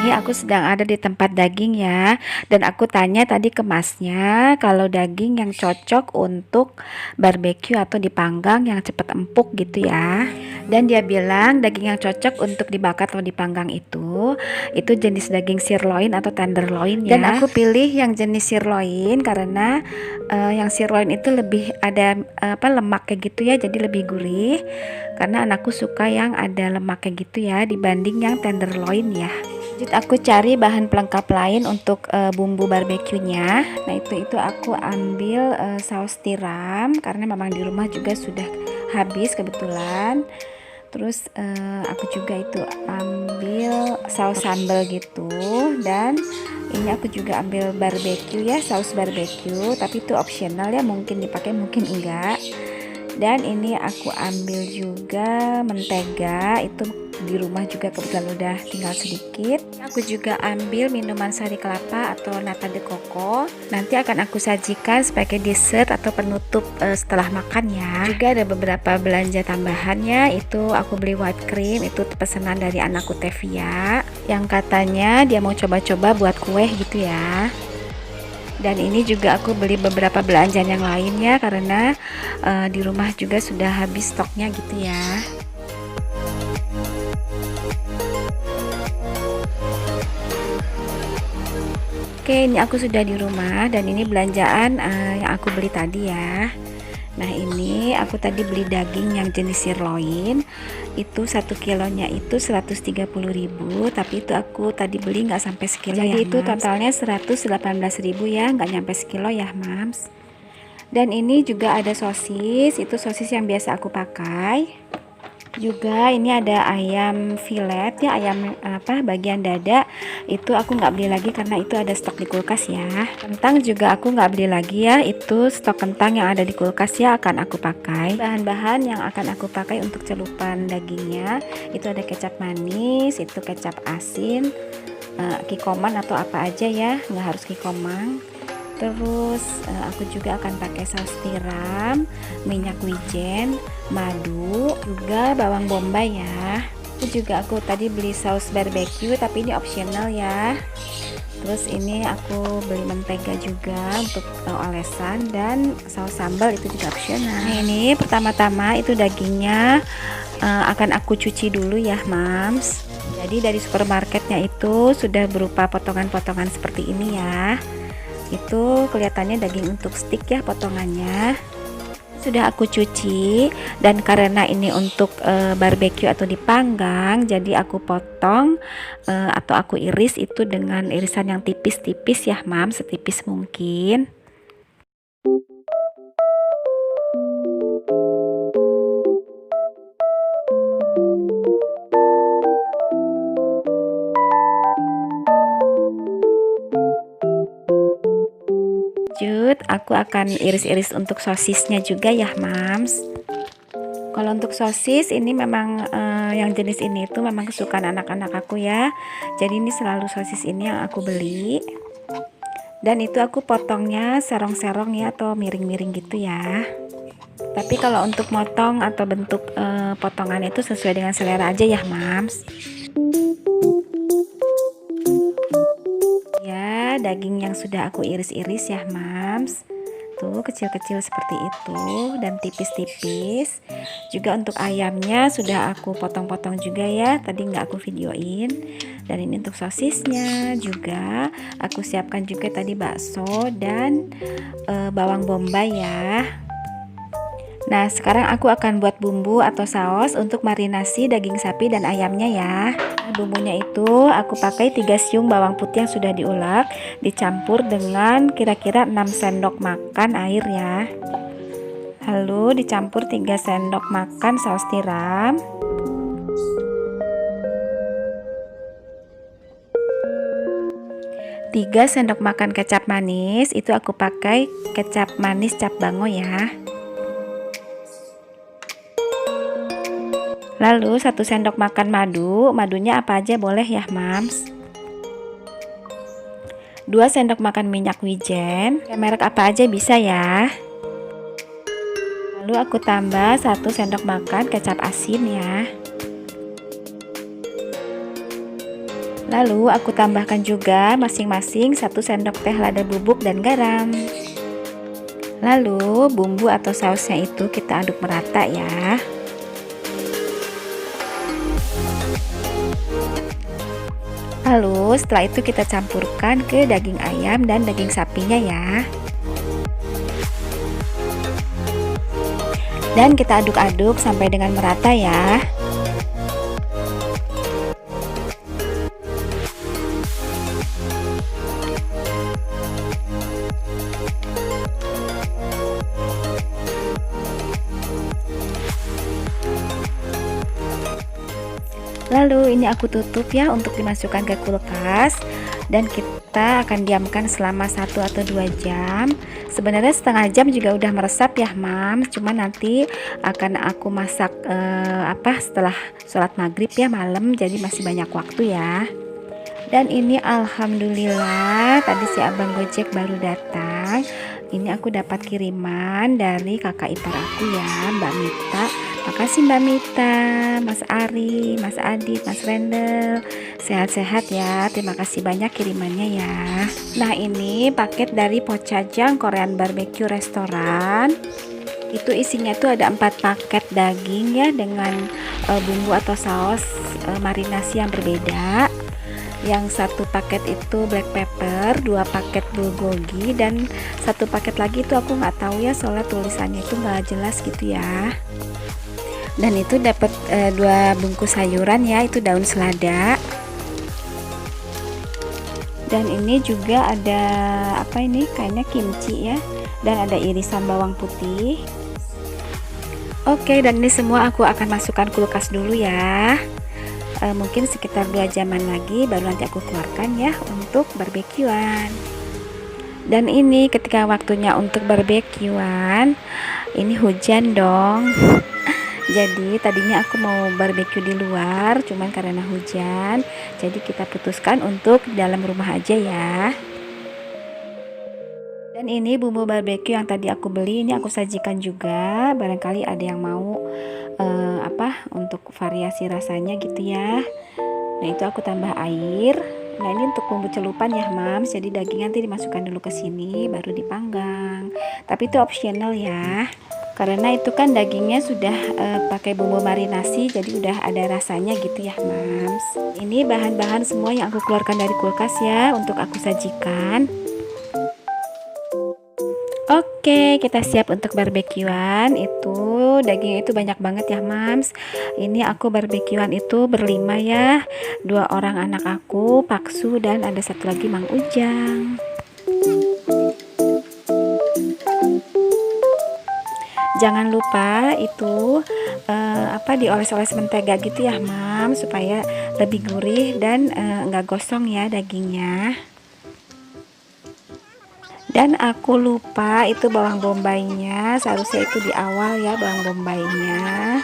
Ini aku sedang ada di tempat daging ya, dan aku tanya tadi ke masnya kalau daging yang cocok untuk barbeque atau dipanggang yang cepat empuk gitu ya. Dan dia bilang daging yang cocok untuk dibakar atau dipanggang itu jenis daging sirloin atau tenderloin ya. Dan aku pilih yang jenis sirloin karena yang sirloin itu lebih ada lemaknya gitu ya, jadi lebih gurih. Karena anakku suka yang ada lemaknya gitu ya dibanding yang tenderloin ya. Lanjut aku cari bahan pelengkap lain untuk bumbu barbeque-nya. Nah itu aku ambil saus tiram karena memang di rumah juga sudah habis kebetulan. Terus aku juga itu ambil saus sambal gitu, dan ini aku juga ambil barbeque ya, saus barbeque, tapi itu optional ya, mungkin dipakai mungkin enggak. Dan ini aku ambil juga mentega, itu di rumah juga kebetulan udah tinggal sedikit. Aku juga ambil minuman sari kelapa atau nata de coco, nanti akan aku sajikan sebagai dessert atau penutup setelah makan ya. Juga ada beberapa belanja tambahannya, itu aku beli white cream, itu pesanan dari anakku Tevia yang katanya dia mau coba-coba buat kue gitu ya. Dan ini juga aku beli beberapa belanjaan yang lainnya karena di rumah juga sudah habis stoknya gitu ya. Oke, ini aku sudah di rumah dan ini belanjaan yang aku beli tadi ya. Nah ini aku tadi beli daging yang jenis sirloin, itu 1 kilonya itu 130.000, tapi itu aku tadi beli nggak sampai sekilo. Jadi ya, itu totalnya 118.000 ya, nggak nyampe sekilo ya mams. Dan ini juga ada sosis, itu sosis yang biasa aku pakai. Juga ini ada ayam filet ya, ayam bagian dada, itu aku nggak beli lagi karena itu ada stok di kulkas ya. Kentang juga aku nggak beli lagi ya, itu stok kentang yang ada di kulkas ya akan aku pakai. Bahan-bahan yang akan aku pakai untuk celupan dagingnya itu ada kecap manis, itu kecap asin, kikoman atau apa aja ya, nggak harus kikomang. Terus aku juga akan pakai saus tiram, minyak wijen, madu, juga bawang bombay ya. Aku tadi beli saus barbeque tapi ini optional ya. Terus ini aku beli mentega juga untuk olesan, dan saus sambal itu juga optional. Nah, ini pertama-tama itu dagingnya akan aku cuci dulu ya mams. Jadi dari supermarketnya itu sudah berupa potongan-potongan seperti ini ya. Itu kelihatannya daging untuk steak ya potongannya. Sudah aku cuci, dan karena ini untuk barbeque atau dipanggang, jadi aku potong atau aku iris itu dengan irisan yang tipis-tipis ya mam, setipis mungkin. Lanjut, aku akan iris-iris untuk sosisnya juga ya mams. Kalau untuk sosis ini memang yang jenis ini itu memang kesukaan anak-anak aku ya, jadi ini selalu sosis ini yang aku beli. Dan itu aku potongnya serong-serong ya, atau miring-miring gitu ya. Tapi kalau untuk motong atau bentuk potongan itu sesuai dengan selera aja ya mams. Ya, daging yang sudah aku iris-iris ya mams, tuh kecil-kecil seperti itu dan tipis-tipis. Juga untuk ayamnya sudah aku potong-potong juga ya, tadi nggak aku videoin. Dan ini untuk sosisnya juga aku siapkan juga tadi bakso dan bawang bombay ya. Nah sekarang aku akan buat bumbu atau saus untuk marinasi daging sapi dan ayamnya ya. Bumbunya itu aku pakai 3 siung bawang putih yang sudah diulek, dicampur dengan kira-kira 6 sendok makan air ya. Lalu dicampur 3 sendok makan saus tiram. Tiga sendok makan kecap manis, itu aku pakai kecap manis cap bango ya. Lalu 1 sendok makan madu, madunya apa aja boleh ya mams. 2 sendok makan minyak wijen, merek apa aja bisa ya. Lalu aku tambah 1 sendok makan kecap asin ya. Lalu aku tambahkan juga masing-masing 1 sendok teh lada bubuk dan garam. Lalu bumbu atau sausnya itu kita aduk merata ya. Lalu setelah itu kita campurkan ke daging ayam dan daging sapinya ya. Dan kita aduk-aduk sampai dengan merata ya. Lalu ini aku tutup ya untuk dimasukkan ke kulkas, dan kita akan diamkan selama 1 atau 2 jam. Sebenarnya setengah jam juga udah meresap ya mams, cuman nanti akan aku masak setelah sholat maghrib ya malam, jadi masih banyak waktu ya. Dan ini alhamdulillah tadi si abang Gojek baru datang. Ini aku dapat kiriman dari kakak ipar aku ya, Mbak Mita. Makasih Mbak Mita, Mas Ari, Mas Adit, Mas Rendel. Sehat-sehat ya, terima kasih banyak kirimannya ya. Nah ini paket dari Pocajang Korean Barbecue Restoran. Itu isinya tuh ada 4 paket daging ya, dengan bumbu atau saus marinasi yang berbeda. Yang 1 paket itu black pepper, 2 paket bulgogi, dan 1 paket lagi itu aku nggak tahu ya, soalnya tulisannya itu nggak jelas gitu ya. Dan itu dapat 2 bungkus sayuran ya, itu daun selada. Dan ini juga ada apa ini, kayaknya kimchi ya, dan ada irisan bawang putih. Oke, dan ini semua aku akan masukkan kulkas dulu ya. Mungkin sekitar 2 jaman lagi baru nanti aku keluarkan ya untuk barbekyuan. Dan ini ketika waktunya untuk barbekyuan, ini hujan dong. Jadi tadinya aku mau barbeque di luar, cuman karena hujan, jadi kita putuskan untuk di dalam rumah aja ya. Dan ini bumbu barbeque yang tadi aku beli, ini aku sajikan juga, barangkali ada yang mau untuk variasi rasanya gitu ya. Nah itu aku tambah air. Nah ini untuk bumbu celupan ya mams, jadi daging nanti dimasukkan dulu ke sini baru dipanggang, tapi itu optional ya, karena itu kan dagingnya sudah pakai bumbu marinasi, jadi udah ada rasanya gitu ya mams. Ini bahan-bahan semua yang aku keluarkan dari kulkas ya untuk aku sajikan. Oke, kita siap untuk barbekyuan. Itu dagingnya itu banyak banget ya mams. Ini aku barbekyuan itu berlima ya, 2 orang anak aku, Paksu, dan ada 1 lagi Mang Ujang. Jangan lupa itu dioles-oles mentega gitu ya mams, supaya lebih gurih dan nggak gosong ya dagingnya. Dan aku lupa itu bawang bombaynya, seharusnya itu di awal ya bawang bombaynya.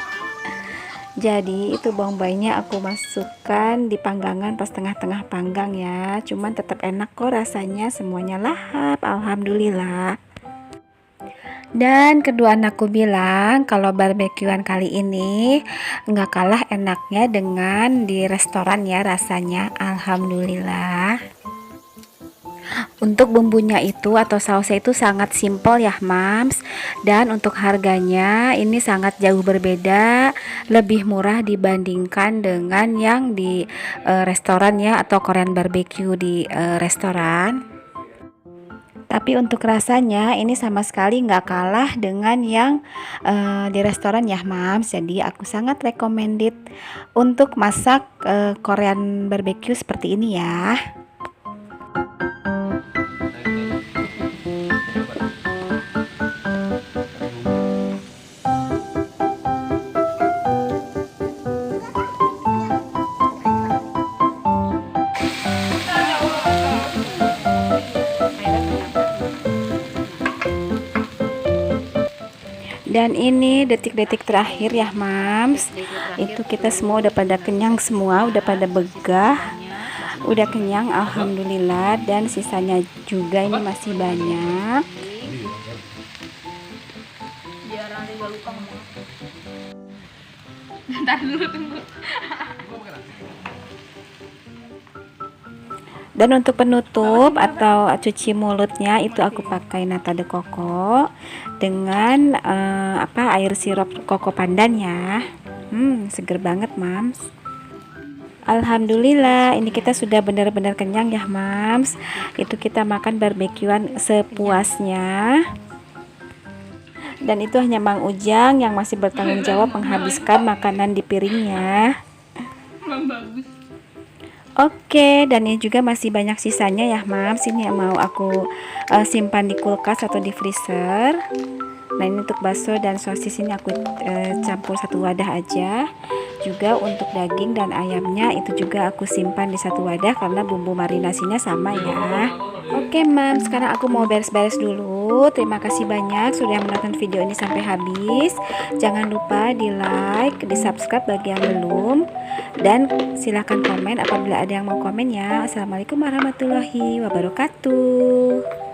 Jadi itu bawang bombaynya aku masukkan di panggangan pas tengah-tengah panggang ya. Cuman tetap enak kok rasanya, semuanya lahap, alhamdulillah. Dan kedua anakku bilang kalau barbekyuan kali ini nggak kalah enaknya dengan di restoran ya rasanya, alhamdulillah. Untuk bumbunya itu atau sausnya itu sangat simpel ya mams, dan untuk harganya ini sangat jauh berbeda, lebih murah dibandingkan dengan yang di restoran ya, atau Korean barbecue di restoran. Tapi untuk rasanya ini sama sekali nggak kalah dengan yang di restoran ya mams. Jadi aku sangat recommended untuk masak Korean barbecue seperti ini ya. Dan ini detik-detik terakhir ya mams, itu kita semua udah pada kenyang semua, udah pada begah, udah kenyang alhamdulillah. Dan sisanya juga ini masih banyak. Dan untuk penutup atau cuci mulutnya itu aku pakai nata de coco dengan air sirup koko pandan ya. Seger banget mams. Alhamdulillah ini kita sudah benar-benar kenyang ya mams. Itu kita makan barbekyuan sepuasnya. Dan itu hanya Mang Ujang yang masih bertanggung jawab menghabiskan makanan di piringnya. Oke, dan ini juga masih banyak sisanya ya mams. Ini yang mau aku simpan di kulkas atau di freezer. Nah ini untuk bakso dan sosis ini aku campur satu wadah aja. Juga untuk daging dan ayamnya itu juga aku simpan di satu wadah karena bumbu marinasinya sama ya. Oke mams, sekarang aku mau beres-beres dulu. Terima kasih banyak sudah menonton video ini sampai habis. Jangan lupa di like, di subscribe bagi yang belum. Dan silahkan komen apabila ada yang mau komen ya. Assalamualaikum warahmatullahi wabarakatuh.